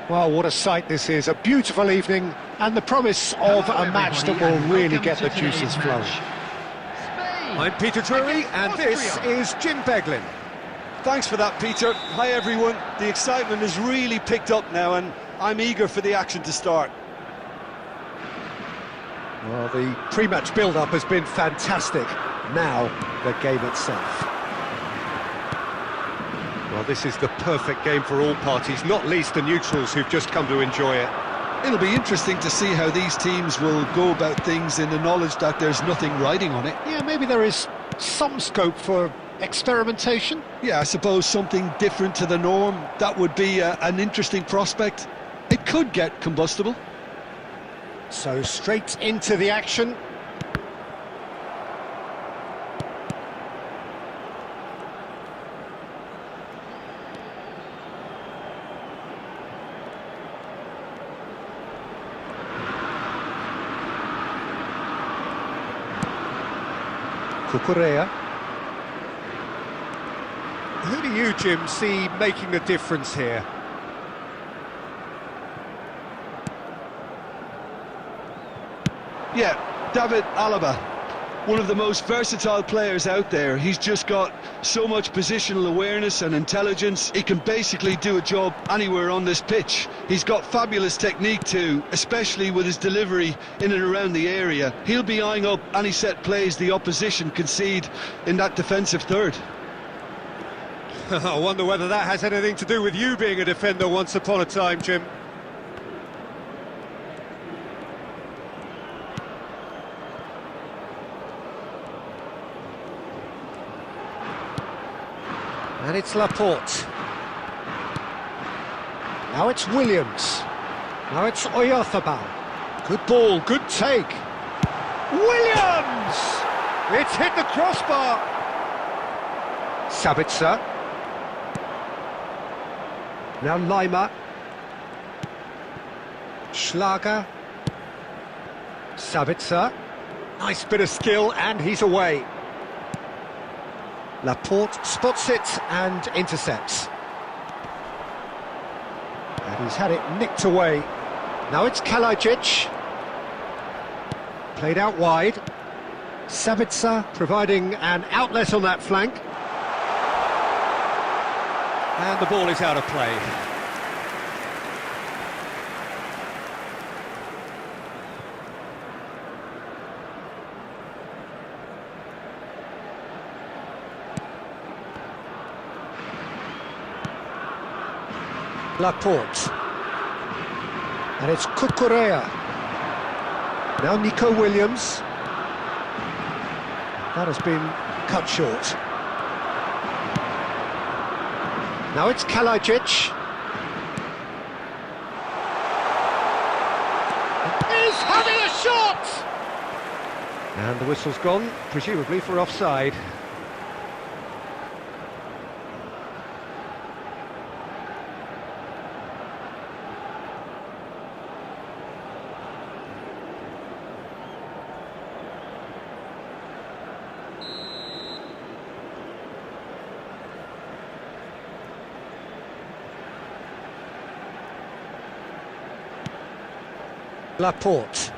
Well, what a sight this is. A beautiful evening and the promise of a match that will really get the juices flowing. I'm Peter Drury, and this is Jim Beglin. Thanks for that, Peter. Hi, everyone. The excitement has really picked up now, and I'm eager for the action to start. Well, the pre-match build-up has been fantastic. Now, the game itself. Well, this is the perfect game for all parties, not least the neutrals who've just come to enjoy it. It'll be interesting to see how these teams will go about things in the knowledge that there's nothing riding on it. Yeah, maybe there is some scope for experimentation. Yeah, I suppose something different to the norm. That would be an interesting prospect. It could get combustible. So straight into the action. Cucurella. Who do you, Jim, see making the difference here? Yeah, David Alaba, one of the most versatile players out there. He's just got so much positional awareness and intelligence. He can basically do a job anywhere on this pitch. He's got fabulous technique too, especially with his delivery in and around the area. He'll be eyeing up any set plays the opposition concede in that defensive third. I wonder whether that has anything to do with you being a defender once upon a time, Jim. And it's Laporte. Now it's Williams. Now it's Oyarzabal. Good ball, good take. Williams! It's hit the crossbar. Sabitzer. Now Lima. Schlager. Sabitzer. Nice bit of skill, and he's away. Laporte spots it and intercepts. And he's had it nicked away. Now it's Kalajic. Played out wide. Sabitzer providing an outlet on that flank. And the ball is out of play. Laporte. And it's Cucurella. Now Nico Williams. That has been cut short. Now it's Kalajic. He's having a shot! And the whistle's gone, presumably for offside. Laporte.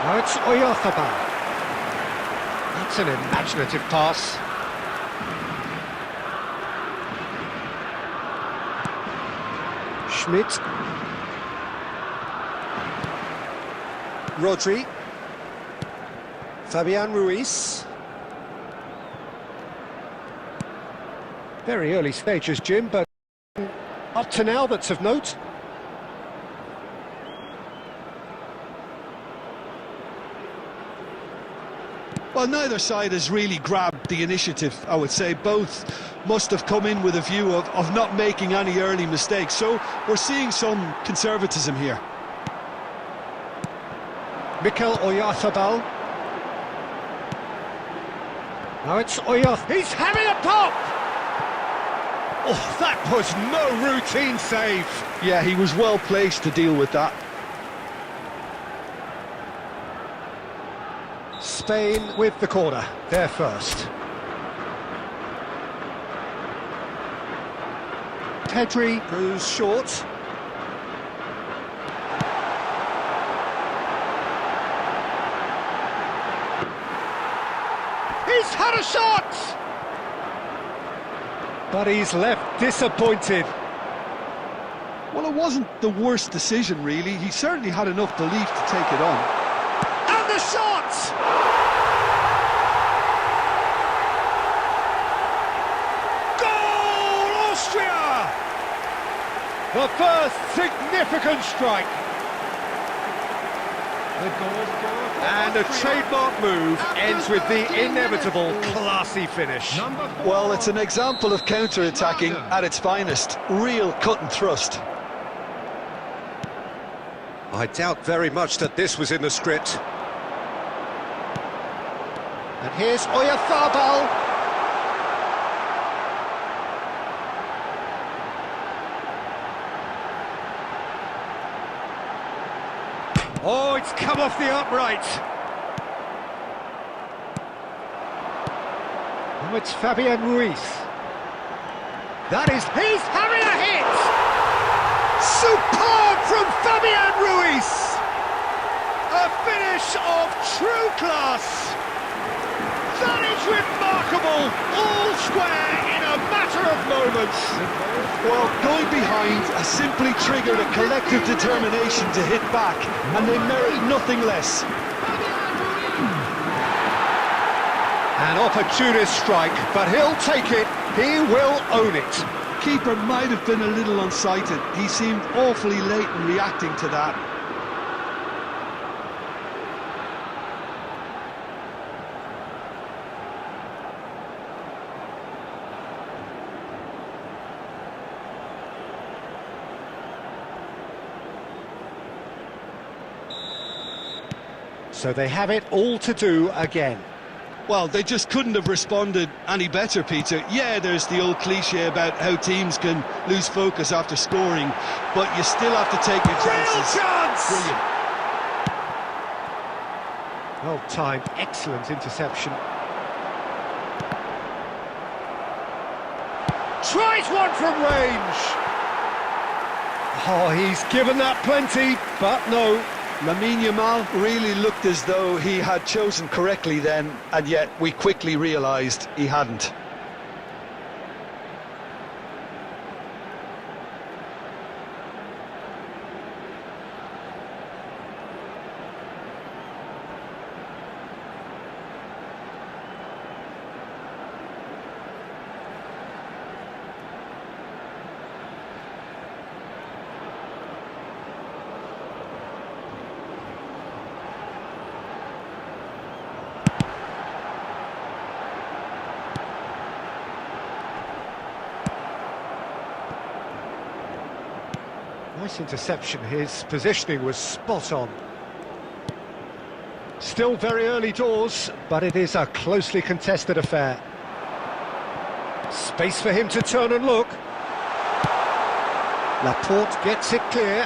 Now it's Oyarzabal. That's an imaginative pass. Schmidt. Rodri. Fabian Ruiz. Very early stages, Jim, but up to now that's of note. Well, neither side has really grabbed the initiative, I would say. Both must have come in with a view of not making any early mistakes. So we're seeing some conservatism here. Mikel Oyarzabal. Now it's Oyarzabal. He's having a pop! Oh, that was no routine save. Yeah, he was well placed to deal with that. Spain with the corner, they're first. Pedri goes short. He's had a shot! But he's left disappointed. Well, it wasn't the worst decision, really. He certainly had enough belief to take it on. And the shot! Goal, Austria! The first significant strike. And a trademark move ends with the inevitable classy finish. Well, it's an example of counter-attacking at its finest. Real cut and thrust. I doubt very much that this was in the script. And here's Oyarzabal. Oh, it's come off the upright. Oh, it's Fabian Ruiz. That is, he's having a hit! Superb from Fabian Ruiz! A finish of true class! That is remarkable! All square in a matter of moments! Well, going behind has simply triggered a collective determination to hit back, and they merit nothing less. An opportunist strike, but he'll take it, he will own it. Keeper might have been a little unsighted. He seemed awfully late in reacting to that. So they have it all to do again. Well, they just couldn't have responded any better, Peter. Yeah, there's the old cliche about how teams can lose focus after scoring, but you still have to take your chances. Real chance! Brilliant. Well timed, excellent interception. Tries one from range! Oh, he's given that plenty, but no. Lamine Yamal really looked as though he had chosen correctly then, and yet we quickly realised he hadn't. Nice interception, his positioning was spot on. Still very early doors, but it is a closely contested affair. Space for him to turn and look. Laporte gets it clear.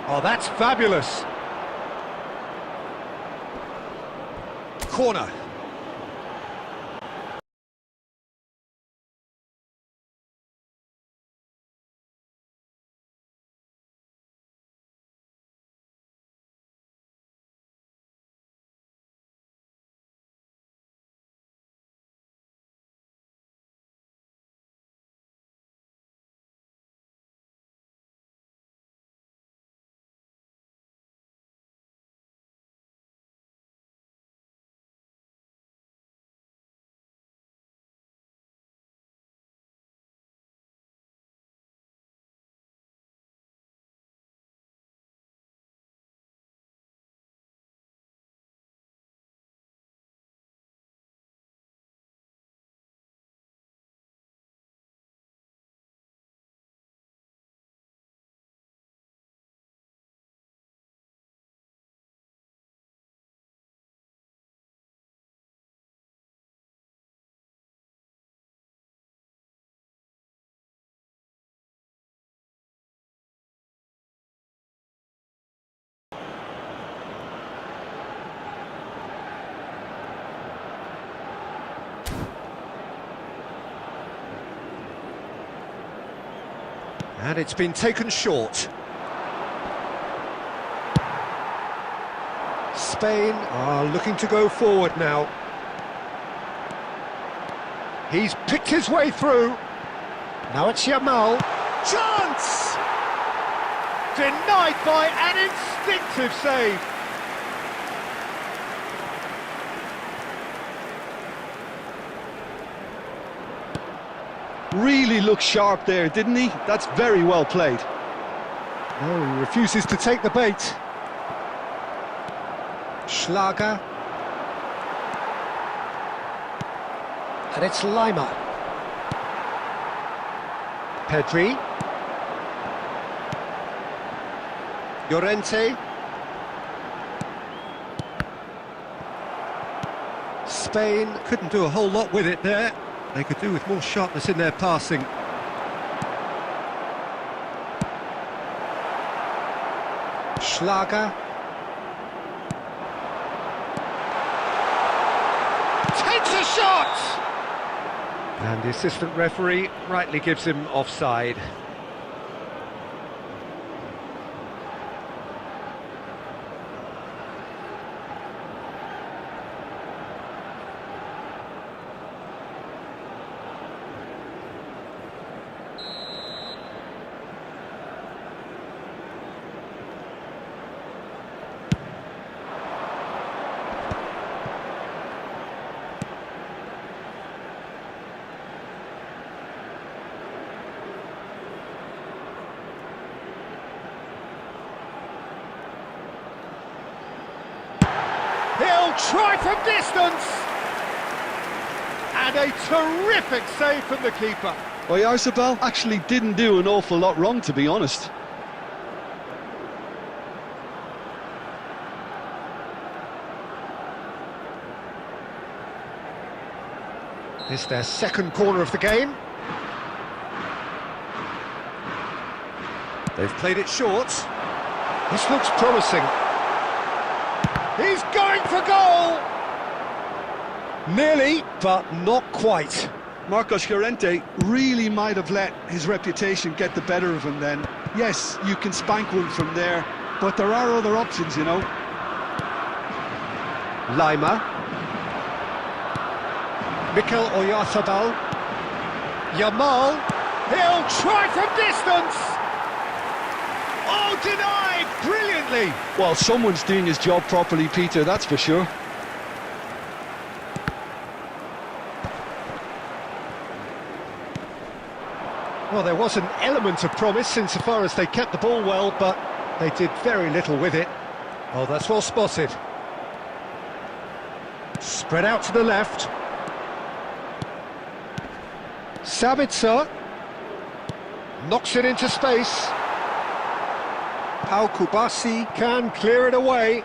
Oh, that's fabulous. Corner. And it's been taken short. Spain are looking to go forward now. He's picked his way through. Now it's Yamal. Chance! Denied by an instinctive save. Really looked sharp there, didn't he? That's very well played. No, he refuses to take the bait. Schlager. And it's Lima. Pedri. Llorente. Spain couldn't do a whole lot with it there. They could do with more sharpness in their passing. Schlager. Takes a shot! And the assistant referee rightly gives him offside. He'll try from distance! And a terrific save from the keeper. Oyarzabal actually didn't do an awful lot wrong, to be honest. It's their second corner of the game. They've played it short. This looks promising. He's going for goal! Nearly, but not quite. Marcos Llorente really might have let his reputation get the better of him then. Yes, you can spank one from there, but there are other options, you know. Lima. Mikel Oyarzabal. Yamal. He'll try from distance! Oh, denied brilliantly! Well, someone's doing his job properly, Peter, that's for sure. Well, there was an element of promise insofar as they kept the ball well, but they did very little with it. Oh, that's well spotted. Spread out to the left. Sabitzer knocks it into space. Pau Kubasi can clear it away.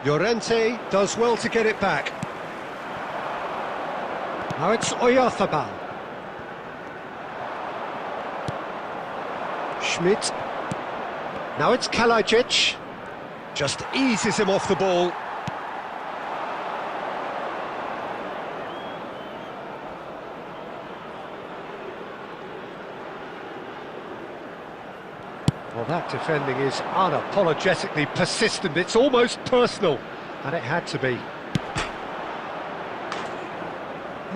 Llorente does well to get it back. Now it's Oyarzabal. Schmidt. Now it's Kalajic. Just eases him off the ball. Well, that defending is unapologetically persistent. It's almost personal, and it had to be.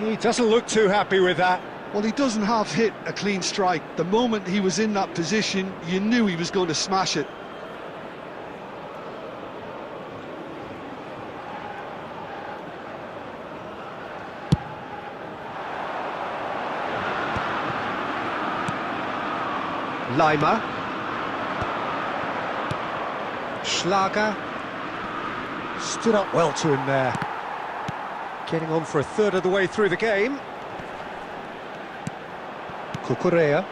He doesn't look too happy with that. Well, he doesn't half hit a clean strike. The moment he was in that position, you knew he was going to smash it. Lima. Schlager stood up well to him there. Getting on for a third of the way through the game. Cucurella.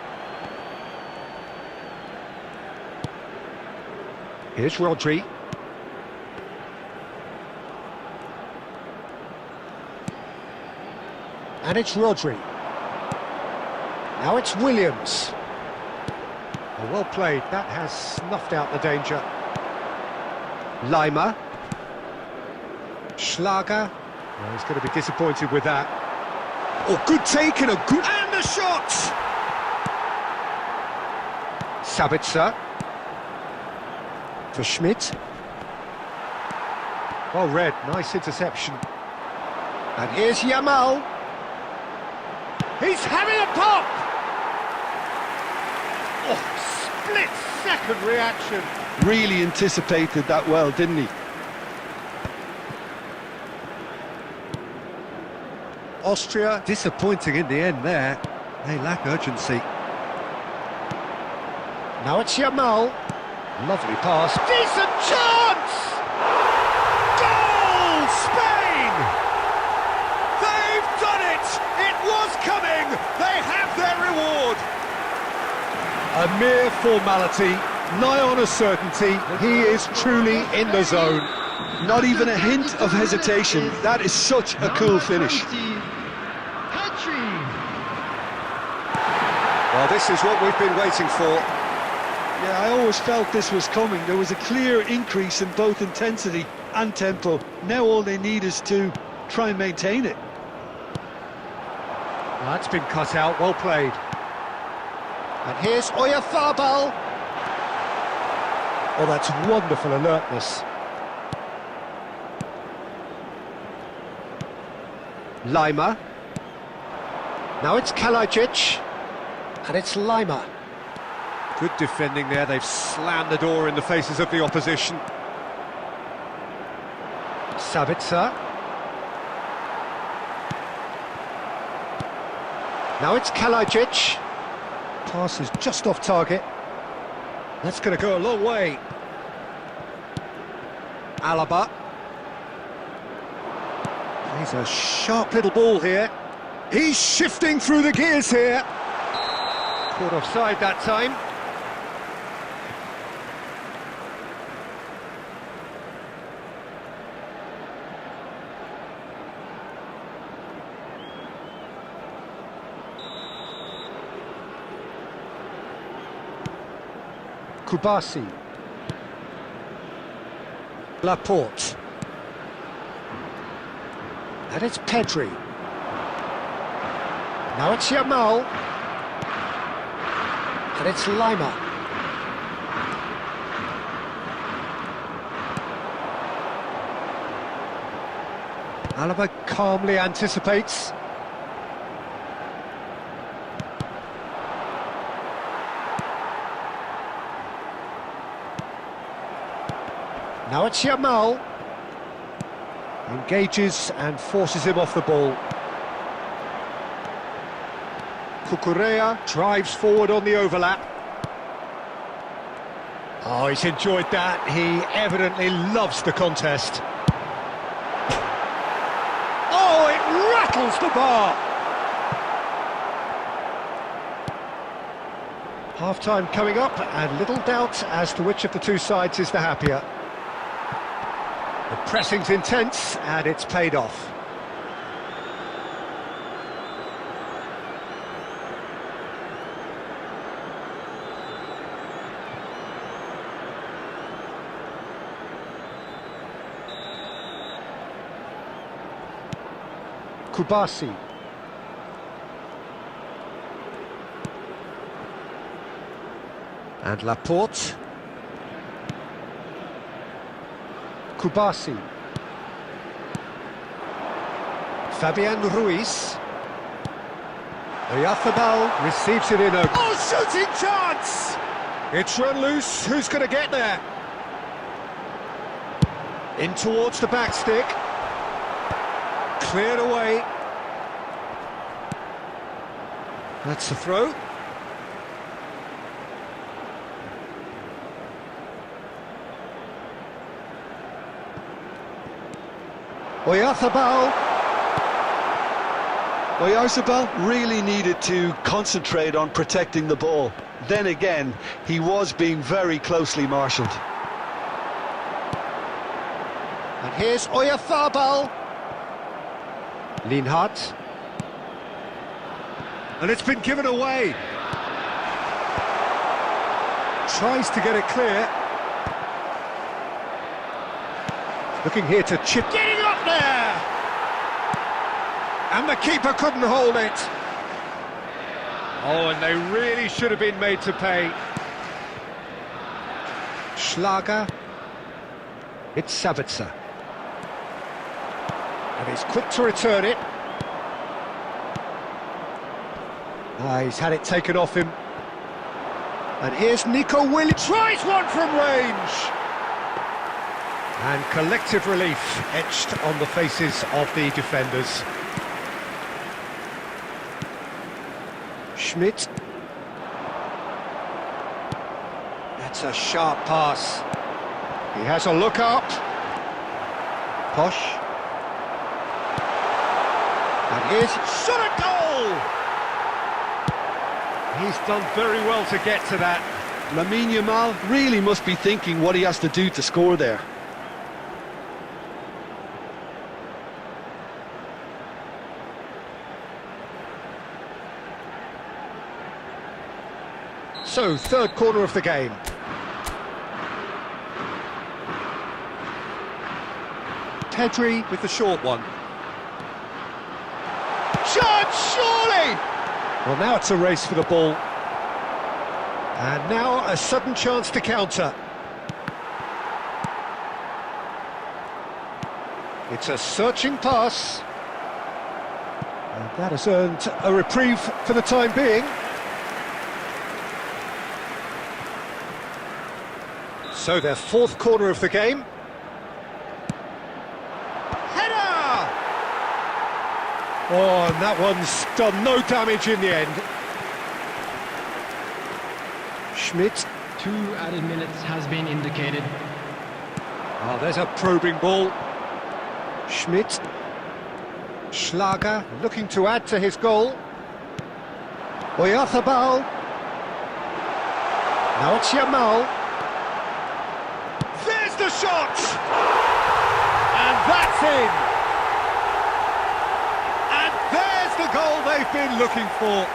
Here's Rodri. And it's Rodri. Now it's Williams. Oh, well played. That has snuffed out the danger. Lima. Schlager. Well, he's going to be disappointed with that. Oh, good take and a good... And the shot! Sabitzer. For Schmidt. Well read, nice interception. And here's Yamal. He's having a pop! Oh, split-second reaction. Really anticipated that well, didn't he? Austria, disappointing in the end there. They lack urgency. Now it's Yamal. Lovely pass. Decent chance! Goal, Spain! They've done it! It was coming! They have their reward! A mere formality, nigh on a certainty. He is truly in the zone. Not even a hint of hesitation. That is such a cool finish. Well, this is what we've been waiting for. Yeah, I always felt this was coming. There was a clear increase in both intensity and tempo. Now all they need is to try and maintain it. That's been cut out, well played. And here's Oyarzabal. Oh, that's wonderful alertness. Lima. Now it's Kalajic. And it's Lima. Good defending there, they've slammed the door in the faces of the opposition. Sabitzer. Now it's Kalajic. Pass is just off target. That's going to go a long way. Alaba. He's a sharp little ball here. He's shifting through the gears here. Caught offside that time. Kubasi. Laporte. And it's Pedri. Now it's Yamal. And it's Lima. Alaba calmly anticipates. Now it's Yamal. Engages and forces him off the ball. Cucurella drives forward on the overlap. Oh, he's enjoyed that. He evidently loves the contest. Oh, it rattles the bar! Half-time coming up, and little doubt as to which of the two sides is the happier. The pressing's intense, and it's paid off. Kubasi. And Laporte. Kubasi. Fabian Ruiz. Oyarzabal receives it in a... Oh, shooting chance! It's run loose, who's going to get there? In towards the back stick. Cleared away. That's the throw. Oyarzabal really needed to concentrate on protecting the ball. Then again, he was being very closely marshalled. And here's Oyarzabal. Linhart. And it's been given away. Tries to get it clear. Looking here to chip. Getting up there! And the keeper couldn't hold it. Oh, and they really should have been made to pay. Schlager. It's Sabitzer. And he's quick to return it. He's had it taken off him. And here's Nico Williams. Tries one from range! And collective relief etched on the faces of the defenders. Schmidt. That's a sharp pass. He has a look up. Posh. And here's Shot a goal! He's done very well to get to that. Lamine Yamal really must be thinking what he has to do to score there. So, third corner of the game. Pedri with the short one. Chance, surely! Well, now it's a race for the ball. And now a sudden chance to counter. It's a searching pass. And that has earned a reprieve for the time being. So their fourth corner of the game. Header! Oh, and that one's done no damage in the end. Schmidt. 2 added minutes has been indicated. Oh, there's a probing ball. Schmidt. Schlager looking to add to his goal. Oyarzabal. Now it's Yamal. There's the shot! And that's in! And there's the goal they've been looking for.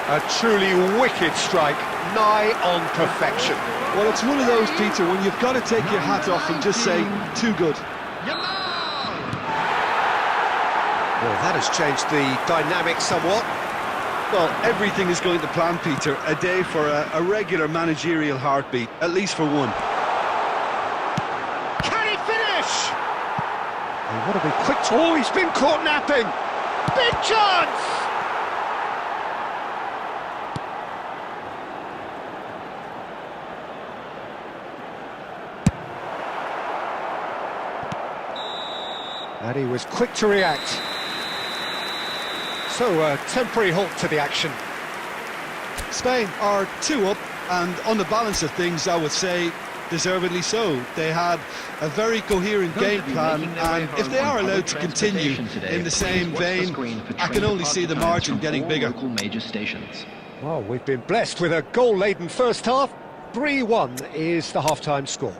A truly wicked strike, nigh on perfection. Well, it's one of those, Peter, when you've got to take your hat off and just say, too good. Well, that has changed the dynamic somewhat. Well, everything is going to plan, Peter. A day for a regular managerial heartbeat, at least for one. Can he finish? They want to be quick. Oh, he's been caught napping. Big chance! And he was quick to react. So, a temporary halt to the action. Spain are 2 up, and on the balance of things, I would say, deservedly so. They had a very coherent game plan, and if they are allowed to continue in the same vein, I can only see the margin getting bigger. Well, we've been blessed with a goal-laden first half. 3-1 is the half-time score.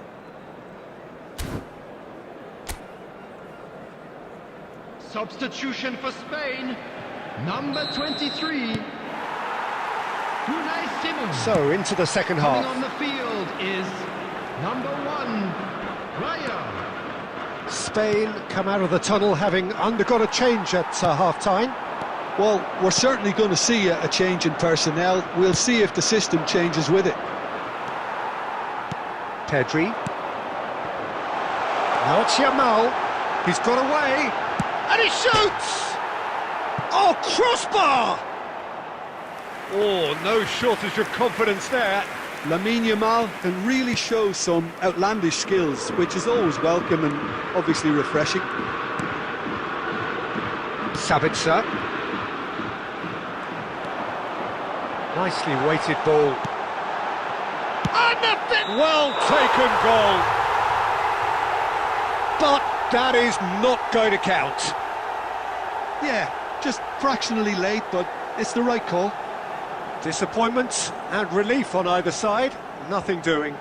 Substitution for Spain, number 23, Unai Simon. So, into the second Coming half. on the field is number 1, Raya. Spain come out of the tunnel having undergone a change at half-time. Well, we're certainly going to see a change in personnel. We'll see if the system changes with it. Pedri. Now it's Yamal. He's got away. And he shoots! Oh, crossbar! Oh, no shortage of confidence there. Lamine Yamal can really show some outlandish skills, which is always welcome and obviously refreshing. Sabitzer. Nicely weighted ball. And the Well taken goal. But that is not going to count. Yeah, just fractionally late, but it's the right call. Disappointment and relief on either side. Nothing doing.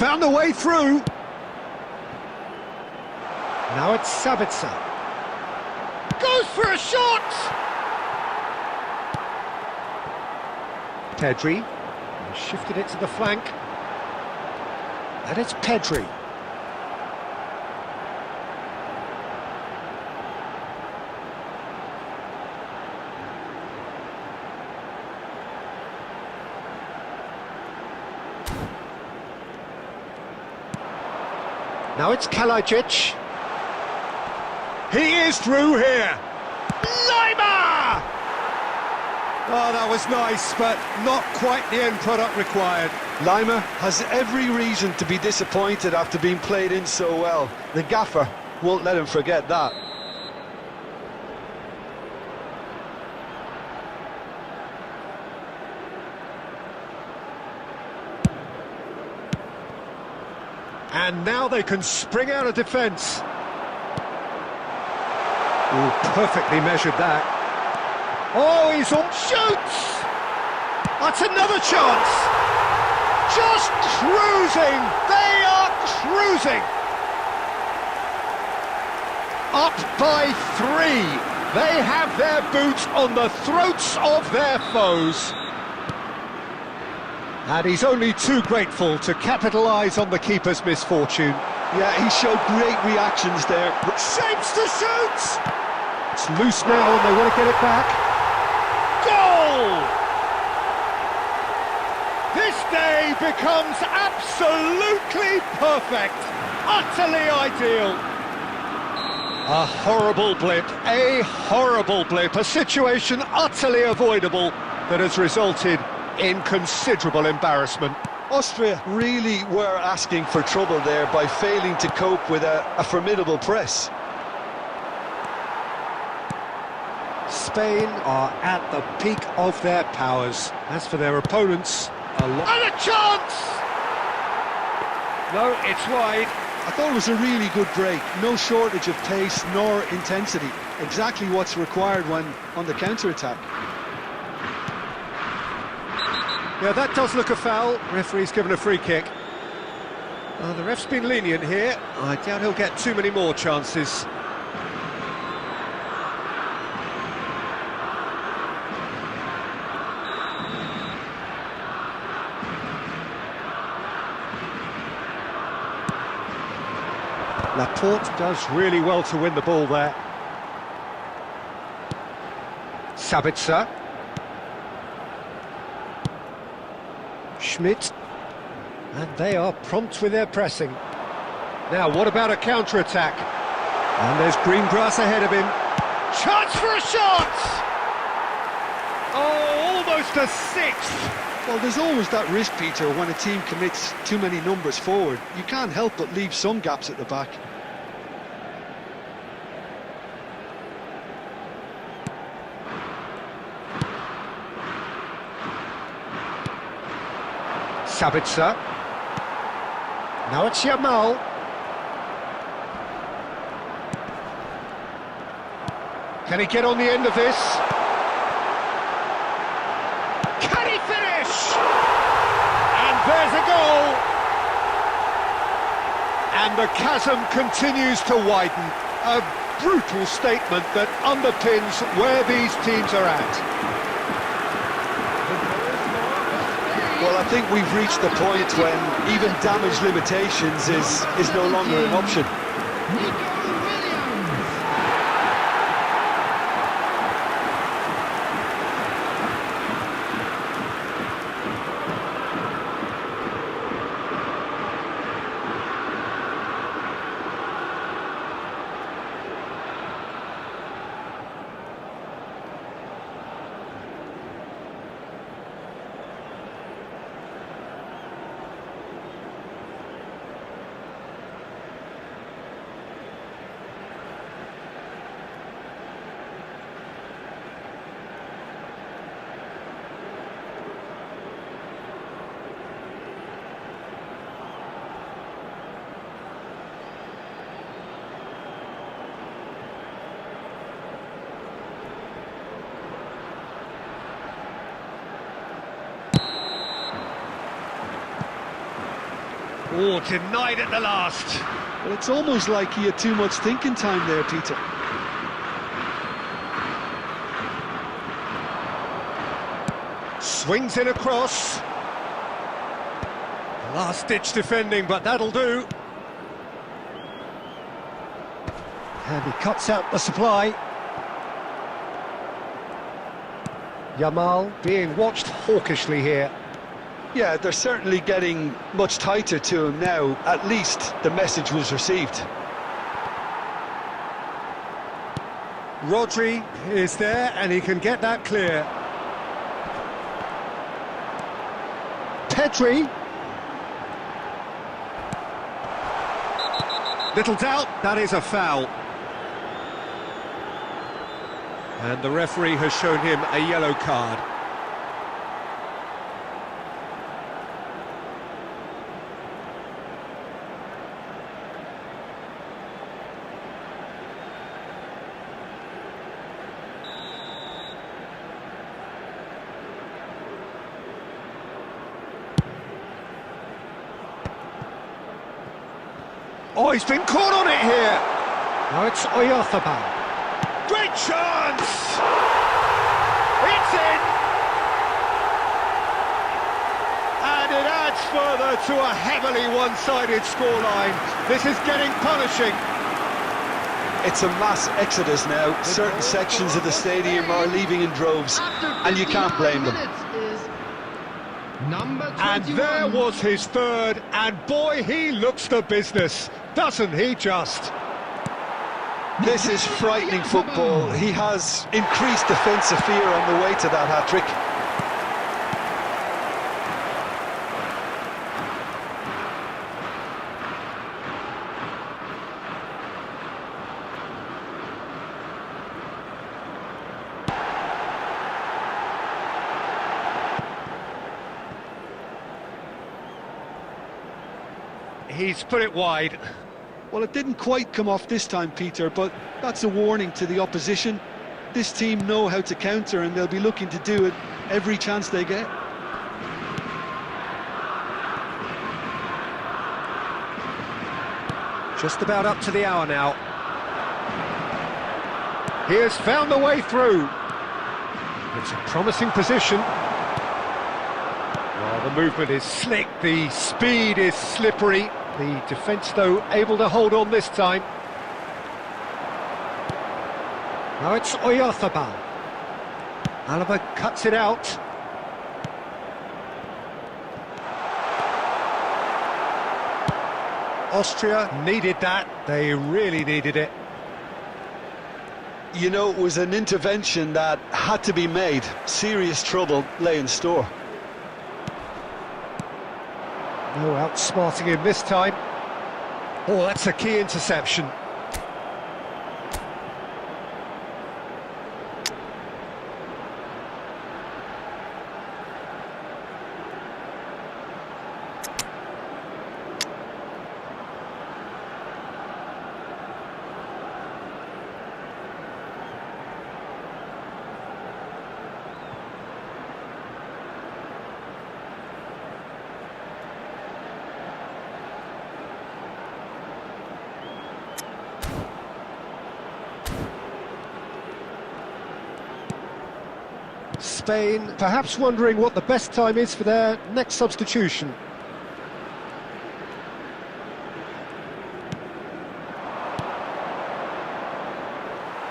found a way through. Now it's Sabitzer. Goes for a shot! Pedri. He shifted it to the flank. And it's Pedri. Now it's Kalajic. He is through here. Lima! Oh, that was nice, but not quite the end product required. Lima has every reason to be disappointed after being played in so well. The gaffer won't let him forget that. And now they can spring out of defence. Oh, perfectly measured that. Oh, he's on. Shoots! That's another chance! Just cruising! They are cruising! Up by 3. They have their boots on the throats of their foes. And he's only too grateful to capitalise on the keeper's misfortune. Yeah, he showed great reactions there. Shapes to shoot! It's loose now and they want to get it back. Goal! This day becomes absolutely perfect, utterly ideal. A horrible blip, a situation utterly avoidable that has resulted in considerable embarrassment. Austria really were asking for trouble there by failing to cope with a formidable press. Spain are at the peak of their powers. As for their opponents, And a chance! No, it's wide. I thought it was a really good break. No shortage of pace nor intensity. Exactly what's required when on the counter-attack. yeah, that does look a foul. Referee's given a free kick. The ref's been lenient here. I doubt he'll get too many more chances. Laporte does really well to win the ball there. Sabitzer. Schmidt. And they are prompt with their pressing. Now, what about a counter-attack? And there's green grass ahead of him. Chance for a shot! Oh, almost a sixth! Well, there's always that risk, Peter, when a team commits too many numbers forward. You can't help but leave some gaps at the back. Sabitzer. Now it's Yamal. Can he get on the end of this? Can he finish? And there's a goal! And the chasm continues to widen. A brutal statement that underpins where these teams are at. Well, I think we've reached the point when even damage limitations is no longer an option. Oh, denied at the last. Well, it's almost like he had too much thinking time there, Peter. Swings in across. Last-ditch defending, but that'll do. And he cuts out the supply. Yamal being watched hawkishly here. Yeah, they're certainly getting much tighter to him now. At least the message was received. Rodri is there, and he can get that clear. Pedri. Little doubt, that is a foul. And the referee has shown him a yellow card. Oh, he's been caught on it here. Now it's Oyarzabal. Great chance! It's in! And it adds further to a heavily one-sided scoreline. This is getting punishing. It's a mass exodus now. Certain sections of the stadium are leaving in droves, and you can't blame them. And there was his third, and boy, he looks the business, doesn't he just? This is frightening football. He has increased defensive fear on the way to that hat-trick. He's put it wide. Well, it didn't quite come off this time, Peter, but that's a warning to the opposition. This team know how to counter, and they'll be looking to do it every chance they get. Just about up to the hour now. He has found the way through. It's a promising position. Well, the movement is slick, the speed is slippery. The defence, though, able to hold on this time. Now it's Oyarzabal. Alaba cuts it out. Austria needed that. They really needed it. You know, it was an intervention that had to be made. Serious trouble lay in store. No outsmarting him this time. Oh, that's a key interception. Spain perhaps wondering what the best time is for their next substitution.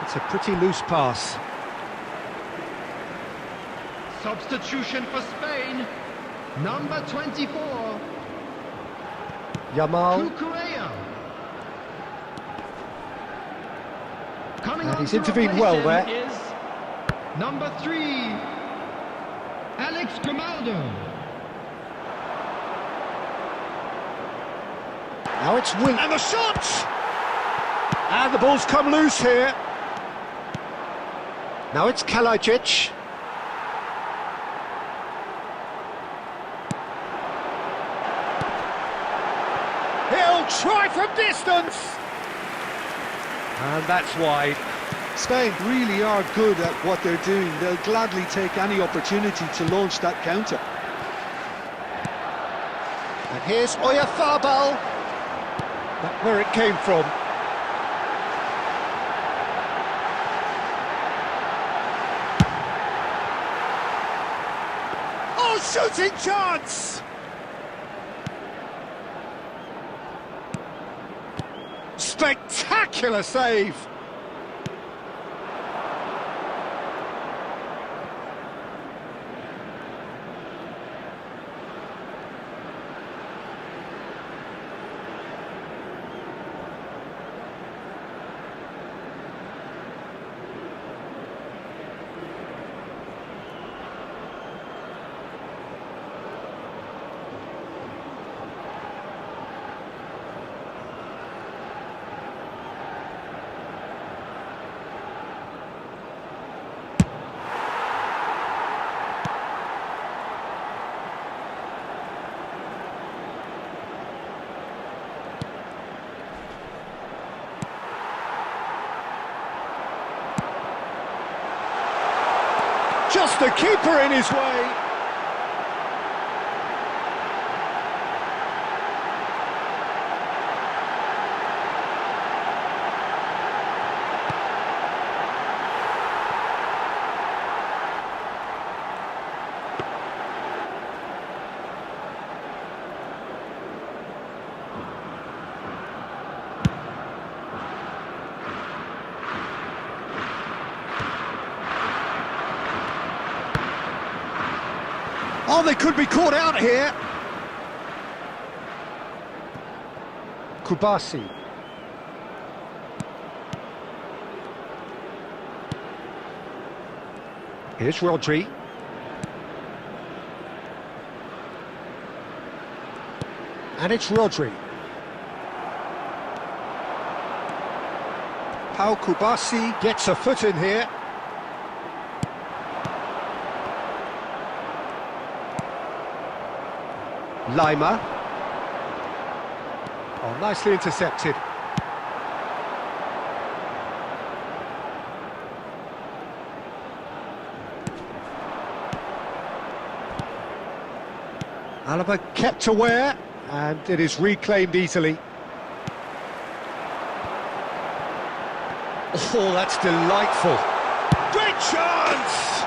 It's a pretty loose pass. Substitution for Spain, number 24, Yamal. Cucurella. Coming And on he's to intervened replace well him there. is number 3, Alex Grimaldo. Now it's Will. And the shot! And the ball's come loose here. Now it's Kalajic. He'll try from distance. And that's wide. Spain really are good at what they're doing. They'll gladly take any opportunity to launch that counter. And And here's Oyafabal. That's where it came from. Oh, shooting chance! Spectacular save! Just the keeper in his way. Oh, they could be caught out here. Kubasi. Here's Rodri. And it's Rodri. Pau Kubasi gets a foot in here. Lima. Oh, nicely intercepted. Alaba kept aware, and it is reclaimed easily. Oh, that's delightful. Great chance!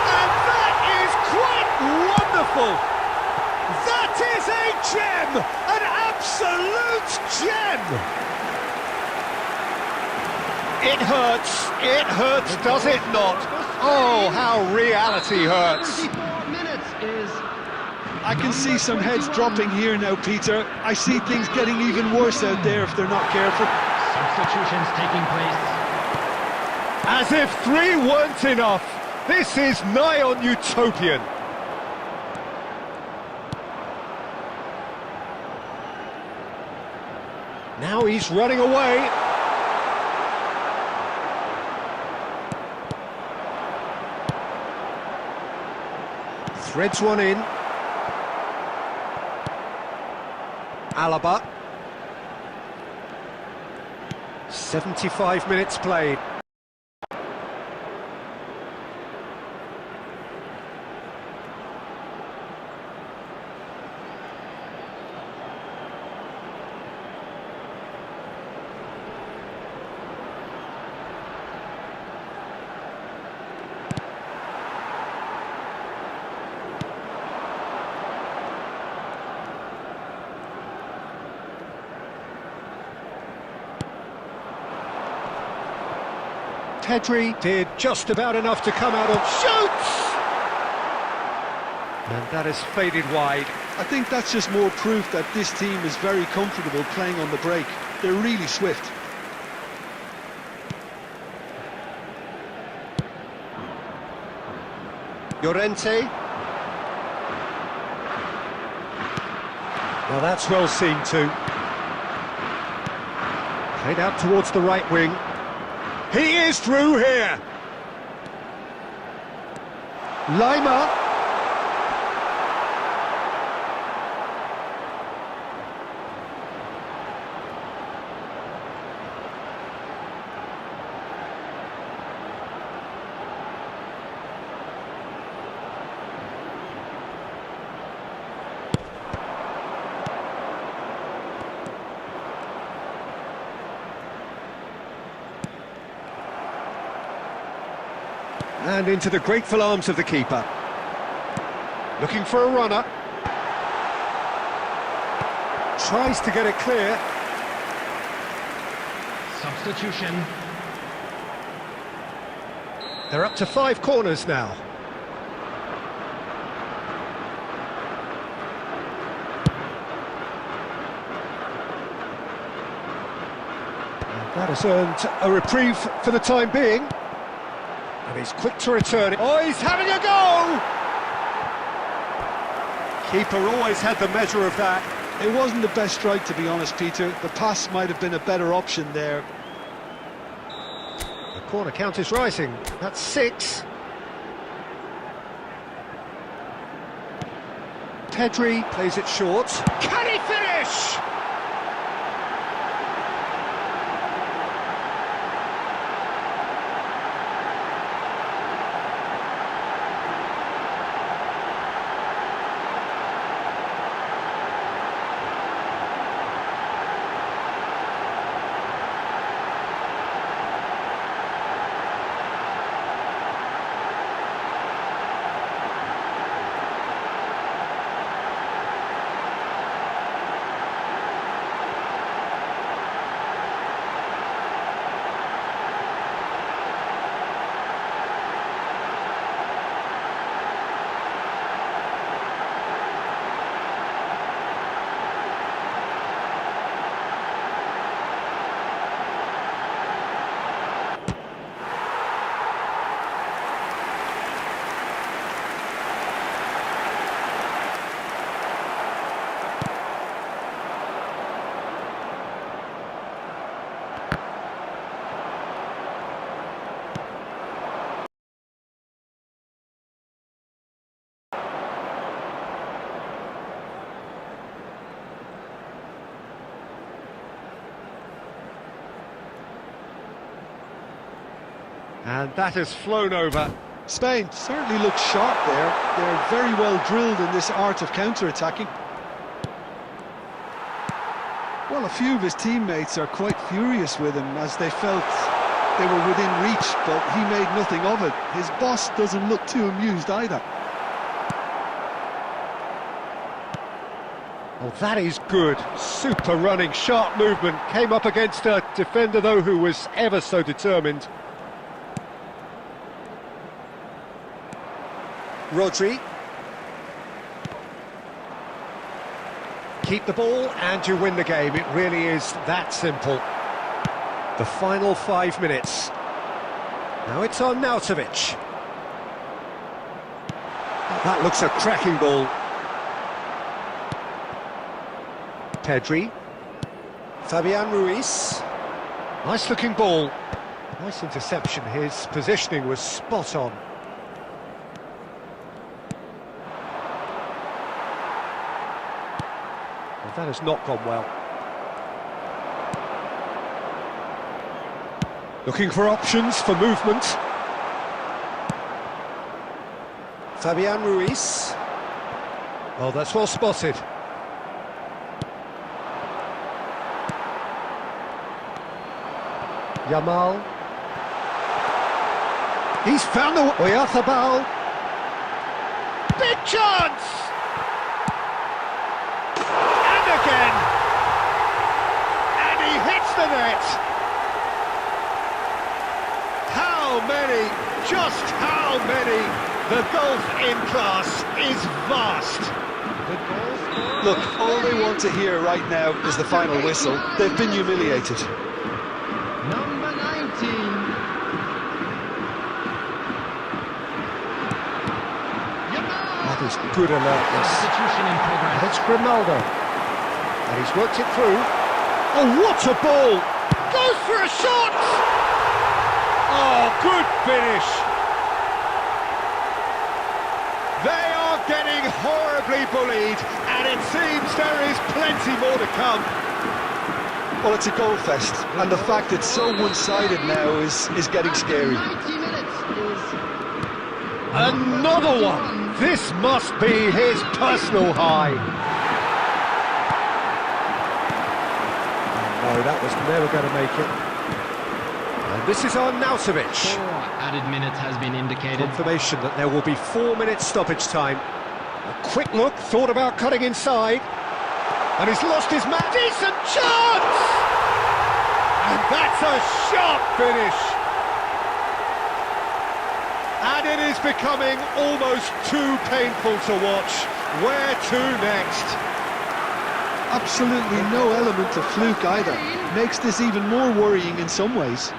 And that is quite wonderful! That is a gem! An absolute gem! It hurts, does it not? Oh, how reality hurts! 34 minutes is... I can see some heads dropping here now, Peter. I see things getting even worse out there if they're not careful. Substitutions taking place. As if 3 weren't enough, this is nigh on utopian. Now he's running away. Threads one in. Alaba. 75 minutes played. Pedri did just about enough to come out of shoots! And that has faded wide. I think that's just more proof that this team is very comfortable playing on the break. They're really swift. Llorente. Now that's well seen too. Played out towards the right wing. He is through here. Lima. And into the grateful arms of the keeper. Looking for a runner. Tries to get it clear. Substitution. They're up to 5 corners now. And that has earned a reprieve for the time being. And he's quick to return it. Oh, he's having a go! Keeper always had the measure of that. It wasn't the best strike, to be honest, Peter. The pass might have been a better option there. The corner count is rising. That's 6. Pedri plays it short. Can he finish? And that has flown over. Spain certainly look sharp there. They're very well drilled in this art of counter-attacking. Well, a few of his teammates are quite furious with him as they felt they were within reach, but he made nothing of it. His boss doesn't look too amused either. Oh, that is good. Super running, sharp movement. Came up against a defender, though, who was ever so determined. Rodri. Keep the ball and you win the game. It really is that simple. The final 5 minutes. Now it's on Nautovic. That looks a cracking ball. Pedri. Fabian Ruiz. Nice looking ball. Nice interception. His positioning was spot on. That has not gone well. Looking for options for movement. Fabian Ruiz. Oh, that's well spotted. Yamal. He's found the... Oyarzabal. Big chance! Again, and he hits the net. How many, just how many? The gulf in class is vast. Look, all they want to hear right now is the final whistle. They've been humiliated. Number 19. That is good alertness. Substitution in progress. It's Grimaldo. And he's worked it through. Oh, what a ball! Goes for a shot! Oh, good finish! They are getting horribly bullied, and it seems there is plenty more to come. Well, it's a goal fest, and the fact it's so one-sided now is getting scary. 90 minutes is... Another one! This must be his personal high. No, that was never going to make it. And this is Arnautovic. 4 added minutes has been indicated. Confirmation that there will be 4 minutes stoppage time. A quick look, thought about cutting inside. And he's lost his man. Decent chance! And that's a sharp finish. And it is becoming almost too painful to watch. Where to next? Absolutely no element of fluke either. Makes this even more worrying in some ways.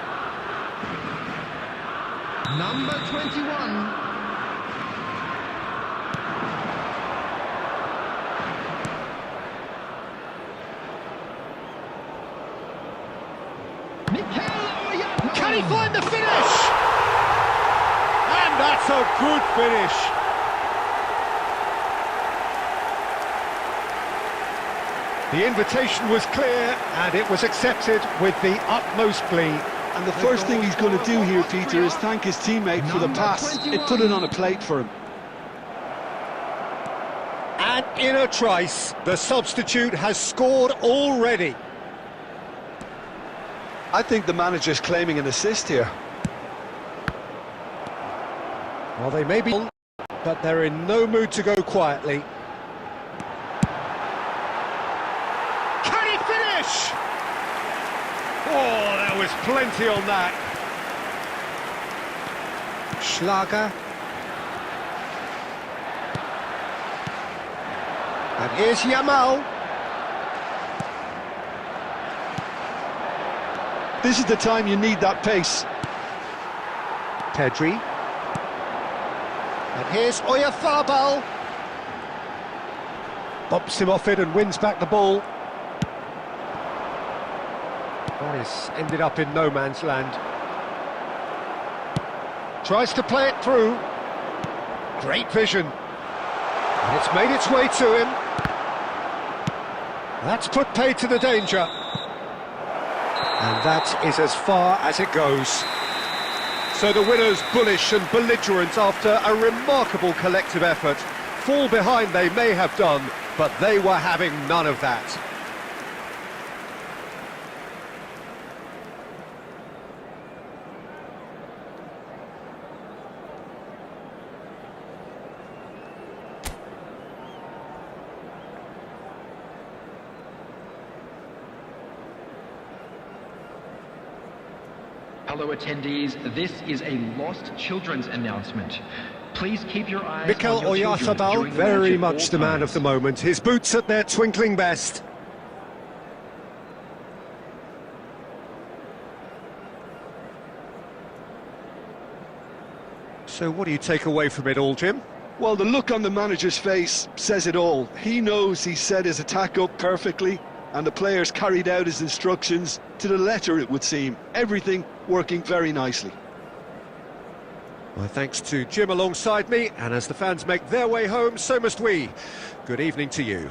Number 21. Can he find the finish? And that's a good finish. The invitation was clear and it was accepted with the utmost glee. And the first thing he's going to do here, Peter, is thank his teammate for the pass. It put it on a plate for him. And in a trice, the substitute has scored already. I think the manager's claiming an assist here. Well, they may be, but they're in no mood to go quietly. Can he finish? Oh, there was plenty on that. Schlager. And here's Yamal. This is the time you need that pace. Pedri. And here's Oyarzabal. Bumps him off it and wins back the ball. Boris ended up in no man's land. Tries to play it through. Great vision. And it's made its way to him. That's put paid to the danger. And that is as far as it goes. So the winners, bullish and belligerent after a remarkable collective effort. Fall behind they may have done, but they were having none of that. Hello attendees, this is a lost children's announcement. Please keep your eyes Mikel on your children Oyarzabal, during the very match at much all the man of times. the moment. His boots at their twinkling best. So what do you take away from it all, Jim? Well, the look on the manager's face says it all. He knows he set his attack up perfectly, and the players carried out his instructions to the letter, it would seem. Everything working very nicely. My thanks to Jim alongside me, and as the fans make their way home, so must we. Good evening to you.